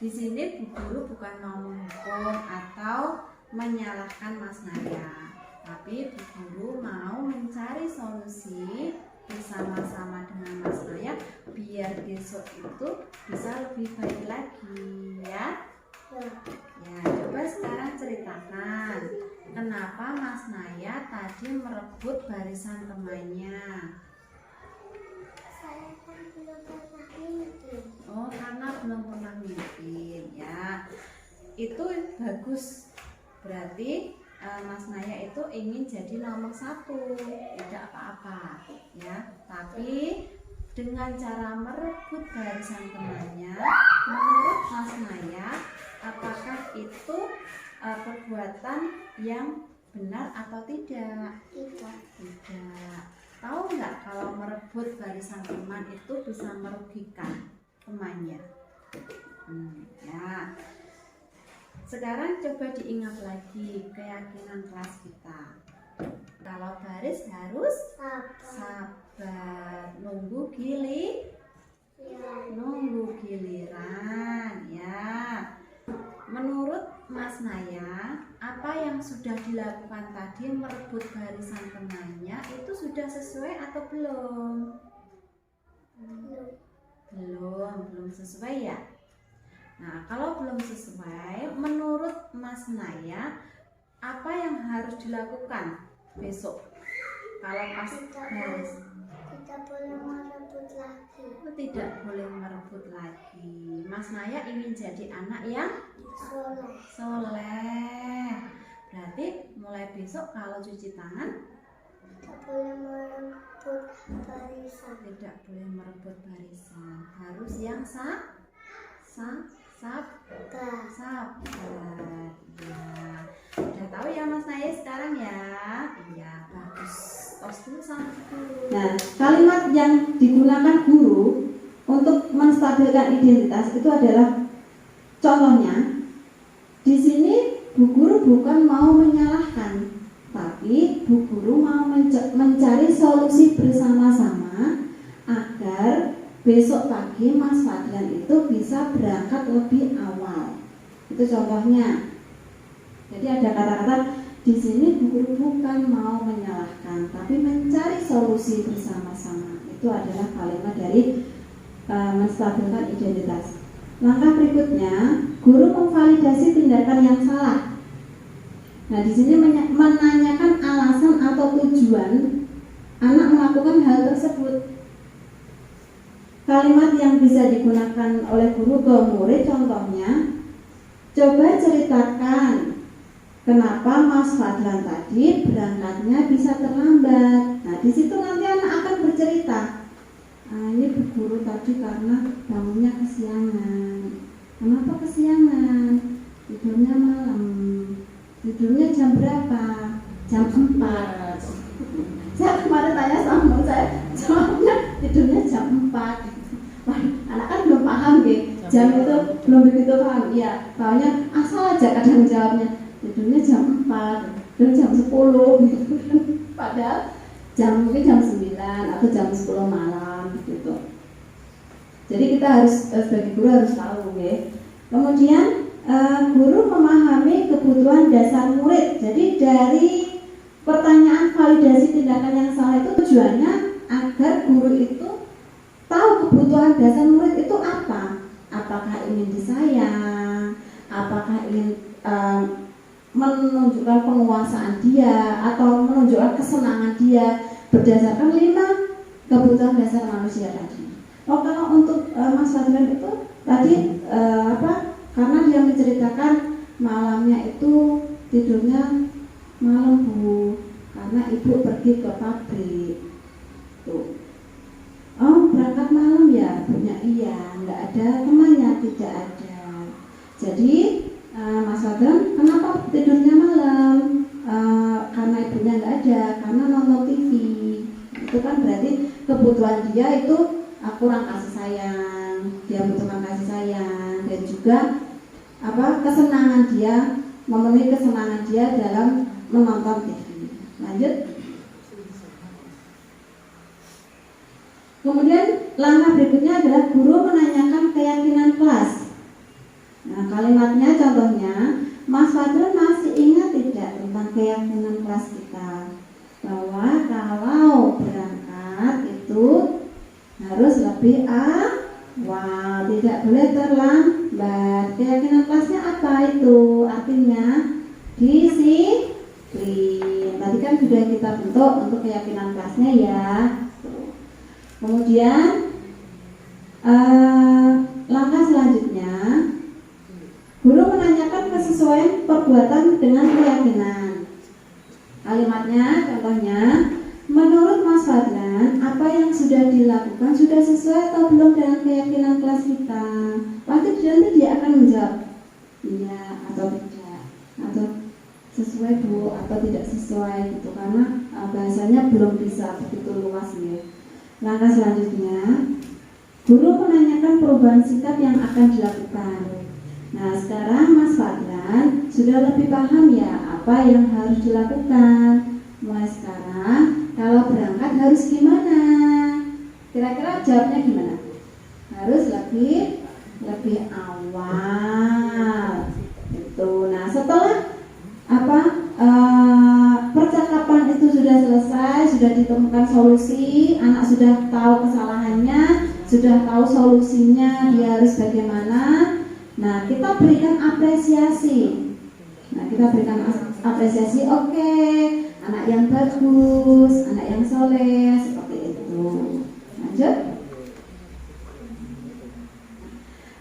Di sini Bu Guru bukan mau menghukum atau menyalahkan Mas Naya, tapi Bu Guru mau mencari solusi bersama-sama dengan Mas Naya biar besok itu bisa lebih baik lagi, ya. Ya, coba sekarang ceritakan kenapa Mas Naya tadi merebut barisan temannya. Oh, karena belum pernah mimpin, ya. Itu bagus. Berarti Mas Naya itu ingin jadi nomor 1, tidak apa-apa, ya. Tapi dengan cara merebut barisan temannya, menurut Mas Naya, apakah itu perbuatan yang benar atau tidak? Tidak. Tahu nggak kalau merebut barisan teman itu bisa merugikan temannya? Ya. Sekarang coba diingat lagi keyakinan kelas kita. Kalau baris harus sabar, nunggu giliran, ya. Menurut Mas Naya, apa yang sudah dilakukan tadi merebut barisan temannya itu sudah sesuai atau belum? Belum sesuai ya. Nah, kalau belum sesuai, menurut Mas Naya, apa yang harus dilakukan besok? Kalau pas baris, Tidak boleh merebut lagi. tidak boleh merebut lagi. Mas Naya ingin jadi anak yang soleh. Berarti mulai besok kalau cuci tangan Tidak boleh merebut barisan. tidak boleh merebut barisan. Harus yang sabar. Ya. Udah tahu ya Mas Naya sekarang ya? Iya, bagus. Tos dulu sama dulu. Nah, kalimat yang digunakan guru untuk menstabilkan identitas itu adalah contohnya. Di sini Bu Guru bukan mau menyalahkan, tapi Bu Guru mau mencari solusi bersama-sama agar besok pagi Mas Fadlan itu bisa berangkat lebih awal. Itu contohnya. Jadi ada kata-kata di sini Bu Guru bukan mau menyalahkan, tapi mencari solusi bersama-sama. Itu adalah kalimat dari menstabilkan identitas. Langkah berikutnya, guru memvalidasi tindakan yang salah. Nah, di sini menanyakan alasan atau tujuan anak melakukan hal tersebut. Kalimat yang bisa digunakan oleh guru ke murid contohnya, coba ceritakan kenapa Mas Fadlan tadi berangkatnya bisa terlambat. Nah, di situ nanti anak akan bercerita. Ini Bu Guru tadi karena bangunnya kesiangan. Kenapa kesiangan? Tidurnya malam. Tidurnya jam berapa? Jam 4. Saya kemarin tanya sama saya, jawabnya tidurnya jam 4. Wah, anak kan belum paham gitu. Jam itu belum begitu paham. Iya, tahunya asal aja kadang jawabnya. Tidurnya jam 4 dan jam 10 gitu. Padahal mungkin jam 9 atau jam 10 malam gitu. Jadi kita harus sebagai guru harus tahu ya. Kemudian guru memahami kebutuhan dasar murid. Jadi dari pertanyaan validasi tindakan yang salah itu tujuannya agar guru itu tahu kebutuhan dasar murid itu apa. Apakah ingin disayang, apakah ingin menunjukkan penguasaan dia atau menunjukkan kesenangan dia berdasarkan 5 kebutuhan dasar manusia tadi. Oh, kalau untuk Mas Fadlan itu tadi karena dia menceritakan malamnya itu tidurnya malam Bu, karena ibu pergi ke pabrik. Tuh. Oh, berangkat malam ya, punya iya, nggak ada temannya, tidak ada. Jadi Mas Fadlan kenapa tidurnya malam? Karena ibunya nggak ada, karena nonton TV. Itu kan berarti kebutuhan dia itu kurang kasih sayang, dia butuhkan kasih sayang, dan juga kesenangan dia, memenuhi kesenangan dia dalam menonton TV. Lanjut. Kemudian langkah berikutnya adalah guru menanyakan keyakinan kelas. Nah, kalimatnya contohnya, Mas Fadlan masih ingat tidak tentang keyakinan kelas kita? Bahwa kalau berangkat itu harus lebih awal, tidak boleh terlambat. Keyakinan kelasnya apa itu? Artinya disiplin. Tadi kan sudah kita bentuk untuk keyakinan kelasnya ya. Kemudian langkah selanjutnya, guru menanyakan kesesuaian perbuatan dengan keyakinan. Kalimatnya contohnya, menurut Mas Fadlan, apa yang sudah dilakukan sudah sesuai atau belum dengan keyakinan kelas kita? Pasti nanti dia akan menjawab iya atau tidak, atau sesuai Bu atau tidak sesuai gitu, karena bahasanya belum bisa begitu luas ya. Langkah selanjutnya, guru menanyakan perubahan sikap yang akan dilakukan. Nah, sekarang Mas Fadlan sudah lebih paham ya apa yang harus dilakukan. Mulai sekarang kalau berangkat harus gimana? Kira-kira jawabnya gimana? Harus lebih awal. Itu. Nah, setelah percakapan itu sudah selesai, sudah ditemukan solusi, anak sudah tahu kesalahannya, sudah tahu solusinya, dia harus bagaimana. Nah, kita berikan apresiasi. Oke, anak yang bagus, anak yang soleh, seperti itu. Lanjut.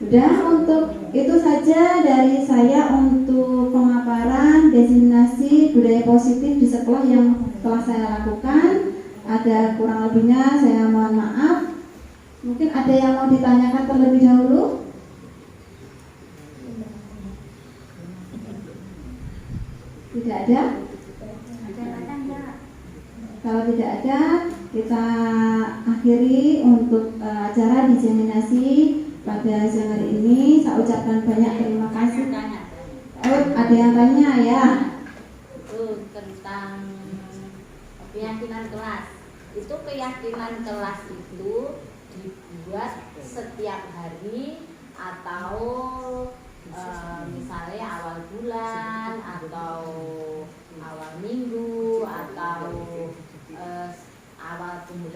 Udah, untuk itu saja dari saya untuk pemaparan diseminasi budaya positif di sekolah yang telah saya lakukan. Ada kurang lebihnya saya mohon maaf. Mungkin ada yang mau ditanyakan terlebih dahulu? Tidak ada? Kalau tidak ada, kita akhiri untuk acara diseminasi pada siang hari ini. Saya ucapkan banyak terima kasih. Oh, ada yang tanya ya? Itu tentang keyakinan kelas. Itu keyakinan kelas itu dibuat setiap hari atau misalnya awal bulan atau awal minggu atau awal tahun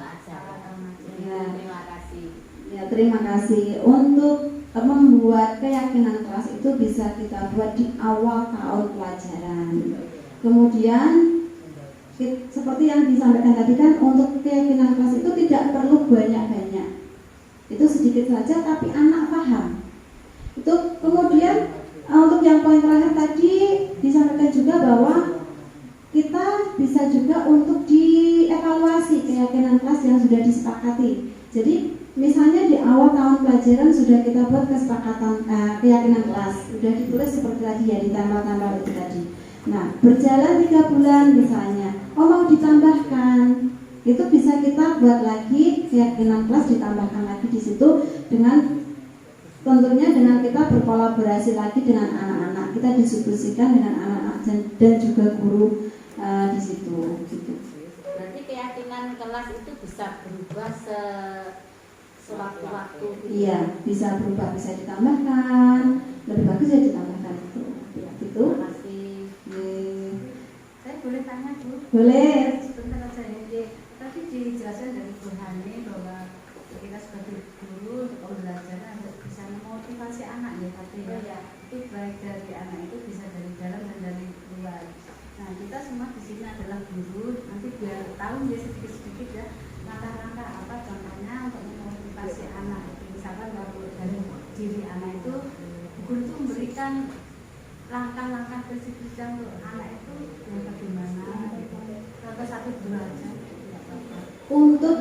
ajaran. Ya. Terima kasih. Ya, terima kasih. Untuk membuat keyakinan kelas itu bisa kita buat di awal tahun pelajaran. Kemudian seperti yang disampaikan tadi kan, untuk keyakinan kelas itu tidak perlu banyak-banyak. Itu sedikit saja tapi anak paham. Itu kemudian untuk yang poin terakhir tadi disampaikan juga bahwa kita bisa juga untuk dievaluasi keyakinan kelas yang sudah disepakati. Jadi misalnya di awal tahun pelajaran sudah kita buat kesepakatan keyakinan kelas, sudah ditulis seperti tadi ya, ditambah-tambah itu tadi. Nah, berjalan 3 bulan misalnya, mau ditambahkan, itu bisa kita buat lagi keyakinan kelas, ditambahkan lagi di situ dengan tentunya dengan kita berkolaborasi lagi dengan anak-anak, kita diskusikan dengan anak-anak dan juga guru di situ. Gitu. Berarti keyakinan kelas itu bisa berubah sewaktu-waktu. Iya, bisa berubah, bisa ditambahkan, lebih bagus ya ditambahkan itu. Gitu. Terima kasih. Saya boleh tanya Bu? Boleh. Sebentar saja ya. Tadi dijelaskan dari Bu Hani bahwa kita sebagai guru untuk pembelajaran harus bisa memotivasi anak ya, tapi ya itu baik dari anak itu bisa dari dalam dan dari luar. Nah, kita semua di sini adalah guru, nanti biar tahu ya sedikit-sedikit ya langkah-langkah apa contohnya untuk memotivasi anak. Misalkan kalau dari diri anak itu, guru itu memberikan langkah-langkah spesifik untuk anak itu yang bagaimana gitu. Contoh 1-2 aja. Untuk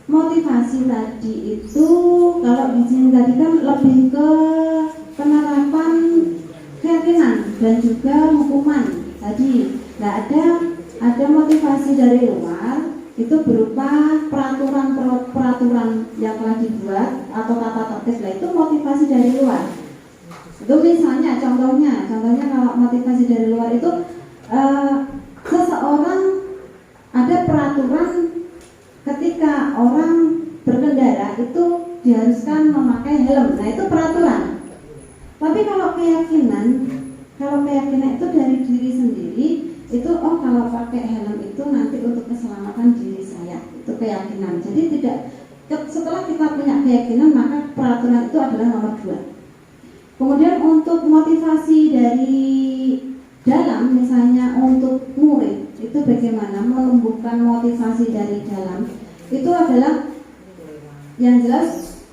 motivasi tadi itu, kalau di sini tadi kan lebih ke penerapan keyakinan dan juga hukuman tadi. Nah, ada motivasi dari luar, itu berupa peraturan yang telah dibuat atau tata tertib. Lah itu motivasi dari luar. Itu misalnya contohnya kalau motivasi dari luar itu seseorang ada peraturan ketika orang berkendara itu diharuskan memakai helm. Nah, itu peraturan. Tapi kalau keyakinan itu dari diri sendiri, itu kalau pakai helm itu nanti untuk keselamatan diri saya. Itu keyakinan. Jadi setelah kita punya keyakinan, maka peraturan itu adalah nomor 2. Kemudian untuk motivasi dari dalam, misalnya untuk murid, itu bagaimana menumbuhkan motivasi dari dalam, itu adalah yang jelas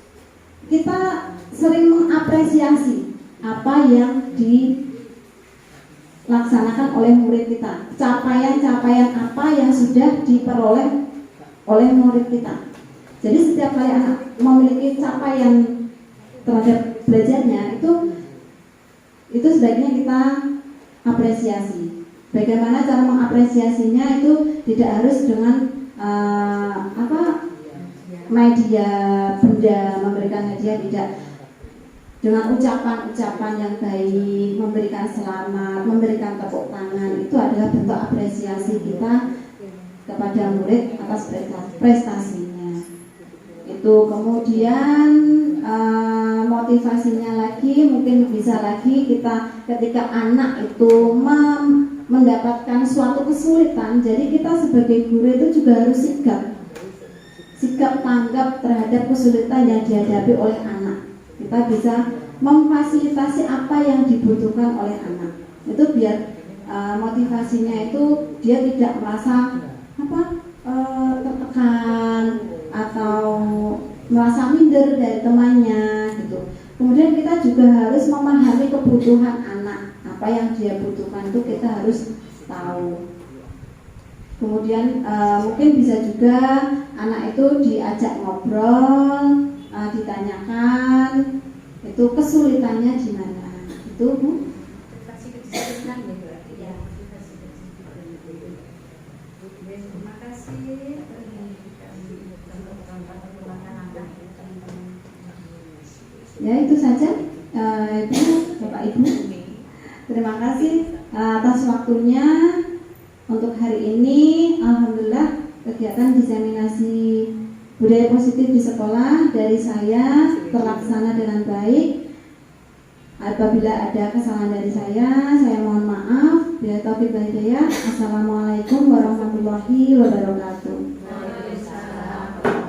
kita sering mengapresiasi apa yang dilaksanakan oleh murid kita, capaian-capaian apa yang sudah diperoleh oleh murid kita. Jadi setiap kali anak memiliki capaian terhadap belajarnya, itu sebaiknya kita apresiasi. Bagaimana cara mengapresiasinya itu tidak harus dengan media benda, memberikan hadiah, tidak, dengan ucapan-ucapan yang baik, memberikan selamat, memberikan tepuk tangan. Itu adalah bentuk apresiasi kita kepada murid atas prestasinya. Itu kemudian motivasinya lagi, mungkin bisa lagi kita ketika anak itu mendapatkan suatu kesulitan, jadi kita sebagai guru itu juga harus sikap tanggap terhadap kesulitan yang dihadapi oleh anak. Kita bisa memfasilitasi apa yang dibutuhkan oleh anak. Itu biar motivasinya itu dia tidak merasa tertekan atau merasa minder dari temannya gitu. Kemudian kita juga harus memahami kebutuhan anak, apa yang dia butuhkan itu kita harus tahu. Kemudian mungkin bisa juga anak itu diajak ngobrol, ditanyakan itu kesulitannya di mana. Itu Bu. Motivasi kedisiplinan ya berarti ya. Motivasi kedisiplinan. Terima kasih. Ya itu saja Ibu, Bapak Ibu. Terima kasih atas waktunya untuk hari ini. Alhamdulillah kegiatan diseminasi budaya positif di sekolah dari saya terlaksana dengan baik. Apabila ada kesalahan dari saya mohon maaf. Bila taufik wal hidayah. Assalamualaikum warahmatullahi wabarakatuh.